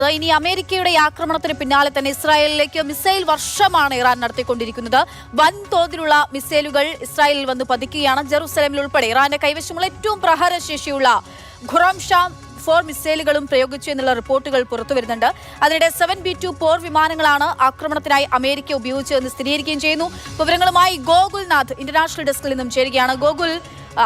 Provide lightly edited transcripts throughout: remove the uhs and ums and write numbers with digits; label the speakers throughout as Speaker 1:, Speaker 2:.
Speaker 1: ഇനി അമേരിക്കയുടെ ആക്രമണത്തിന് പിന്നാലെ തന്നെ ഇസ്രായേലിലേക്ക് മിസൈൽ വർഷമാണ് ഇറാൻ നടത്തിക്കൊണ്ടിരിക്കുന്നത്. വൻതോതിലുള്ള മിസൈലുകൾ ഇസ്രായേലിൽ വന്ന് പതിക്കുകയാണ്. ജെറുസലേമിൽ ഉൾപ്പെടെ ഇറാന്റെ കൈവശമുള്ള ഏറ്റവും പ്രഹരശേഷിയുള്ള ഖുറാംഷാം 4 മിസൈലുകളും പ്രയോഗിച്ചു എന്നുള്ള റിപ്പോർട്ടുകൾ പുറത്തുവരുന്നുണ്ട്. അതിനിടെ 7B2 പോർ വിമാനങ്ങളാണ് ആക്രമണത്തിനായി അമേരിക്ക ഉപയോഗിച്ചതെന്ന് സ്ഥിരീകരിക്കുകയും ചെയ്യുന്നു. വിവരങ്ങളുമായി ഗോകുൽനാഥ് ഇന്റർനാഷണൽ ഡെസ്കിൽ നിന്നും ചേരുകയാണ്. ഗോകുൽ,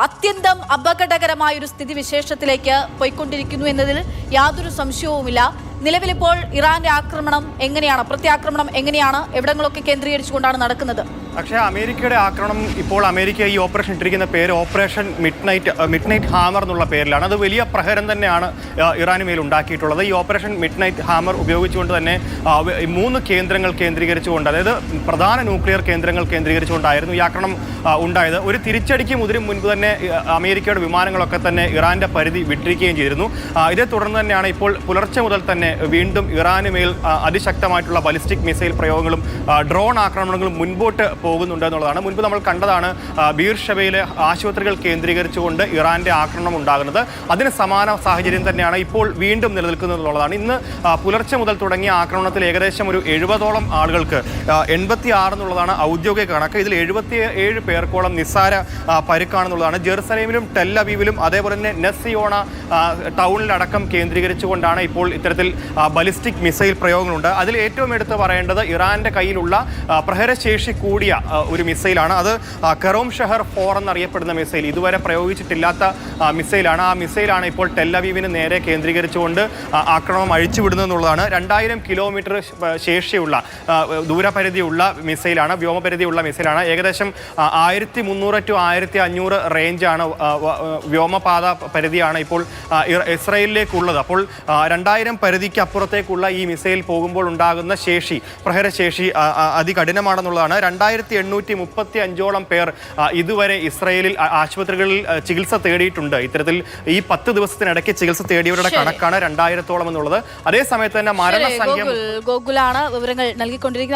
Speaker 1: അത്യന്തം അപകടകരമായ ഒരു സ്ഥിതിവിശേഷത്തിലേക്ക് പോയിക്കൊണ്ടിരിക്കുന്നു എന്നതിൽ യാതൊരു സംശയവുമില്ല. നിലവിലിപ്പോൾ ഇറാന്റെ ആക്രമണം എങ്ങനെയാണ്, പ്രത്യാക്രമണം എങ്ങനെയാണ്, എവിടങ്ങളൊക്കെ കേന്ദ്രീകരിച്ചുകൊണ്ടാണ് നടക്കുന്നത്?
Speaker 2: പക്ഷേ അമേരിക്കയുടെ ആക്രമണം ഇപ്പോൾ അമേരിക്ക ഈ ഓപ്പറേഷൻ ഇട്ടിരിക്കുന്ന പേര് ഓപ്പറേഷൻ മിഡ് നൈറ്റ് ഹാമർ എന്നുള്ള പേരിലാണ്. അത് വലിയ പ്രഹരം തന്നെയാണ് ഇറാന് മേൽ ഉണ്ടാക്കിയിട്ടുള്ളത്. ഈ ഓപ്പറേഷൻ മിഡ് നൈറ്റ് ഹാമർ ഉപയോഗിച്ചുകൊണ്ട് തന്നെ 3 കേന്ദ്രങ്ങൾ കേന്ദ്രീകരിച്ചുകൊണ്ട്, അതായത് പ്രധാന ന്യൂക്ലിയർ കേന്ദ്രങ്ങൾ കേന്ദ്രീകരിച്ചുകൊണ്ടായിരുന്നു ഈ ആക്രമണം ഉണ്ടായത്. ഒരു തിരിച്ചടിക്ക് മുൻപ് തന്നെ അമേരിക്കയുടെ വിമാനങ്ങളൊക്കെ തന്നെ ഇറാന്റെ പരിധി വിട്ടിരിക്കുകയും ചെയ്തിരുന്നു. ഇതേ തുടർന്ന് തന്നെയാണ് ഇപ്പോൾ പുലർച്ചെ മുതൽ തന്നെ വീണ്ടും ഇറാന് മേൽ അതിശക്തമായിട്ടുള്ള ബലിസ്റ്റിക് മിസൈൽ പ്രയോഗങ്ങളും ഡ്രോൺ ആക്രമണങ്ങളും മുൻപോട്ട് പോകുന്നുണ്ട് എന്നുള്ളതാണ്. മുൻപ് നമ്മൾ കണ്ടതാണ് ബീർഷബയിലെ ആശുപത്രികൾ കേന്ദ്രീകരിച്ചുകൊണ്ട് ഇറാന്റെ ആക്രമണം ഉണ്ടാകുന്നത്. അതിന് സമാന സാഹചര്യം തന്നെയാണ് ഇപ്പോൾ വീണ്ടും നിലനിൽക്കുന്നത് എന്നുള്ളതാണ്. ഇന്ന് പുലർച്ചെ മുതൽ തുടങ്ങിയ ആക്രമണത്തിൽ ഏകദേശം ഒരു 70ഓളം ആളുകൾക്ക്, 86 എന്നുള്ളതാണ് ഔദ്യോഗിക കണക്ക്. ഇതിൽ 77 പേർക്കോളം നിസ്സാര പരുക്കാണെന്നുള്ളതാണ്. ജെറുസലേമിലും ടെല്ലവീവിലും അതേപോലെ തന്നെ നെസിയോണ ടൗണിലടക്കം കേന്ദ്രീകരിച്ചുകൊണ്ടാണ് ഇപ്പോൾ ഇത്തരത്തിൽ ബലിസ്റ്റിക് മിസൈൽ പ്രയോഗങ്ങളുണ്ട്. അതിൽ ഏറ്റവും എടുത്ത് പറയേണ്ടത് ഇറാന്റെ കയ്യിലുള്ള പ്രഹരശേഷി കൂടിയ ഒരു മിസൈലാണ്. അത് കറോം ഷഹർ 4 എന്നറിയപ്പെടുന്ന മിസൈൽ, ഇതുവരെ പ്രയോഗിച്ചിട്ടില്ലാത്ത മിസൈലാണ്. ആ മിസൈലാണ് ഇപ്പോൾ ടെല്ലവീവിന് നേരെ കേന്ദ്രീകരിച്ചുകൊണ്ട് ആക്രമണം അഴിച്ചുവിടുന്നതെന്നുള്ളതാണ്. 2000 കിലോമീറ്റർ ശേഷിയുള്ള ദൂരപരിധിയുള്ള മിസൈലാണ്, വ്യോമപരിധിയുള്ള മിസൈലാണ്. ഏകദേശം 1300 to 1500 റേഞ്ചാണ്, വ്യോമപാത പരിധിയാണ് ഇപ്പോൾ ഇസ്രായേലിലേക്കുള്ളത്. അപ്പോൾ 2000 പരിധിക്ക് അപ്പുറത്തേക്കുള്ള ഈ മിസൈൽ പോകുമ്പോൾ ഉണ്ടാകുന്ന ശേഷി, പ്രഹരശേഷി അതികഠിനമാണെന്നുള്ളതാണ്. 2835ഓളം പേർ ഇതുവരെ ഇസ്രായേലിൽ ആശുപത്രികളിൽ ചികിത്സ തേടിയിട്ടുണ്ട്. ഇത്തരത്തിൽ ഈ 10 ദിവസത്തിനിടയ്ക്ക് ചികിത്സ തേടിയവരുടെ കണക്കാണ് 2000ഓളം എന്നുള്ളത്. അതേസമയത്ത് തന്നെ മരണസംഖ്യ.
Speaker 1: ഗോകുലാണ് വിവരങ്ങൾ നൽകിക്കൊണ്ടിരിക്കുന്നത്.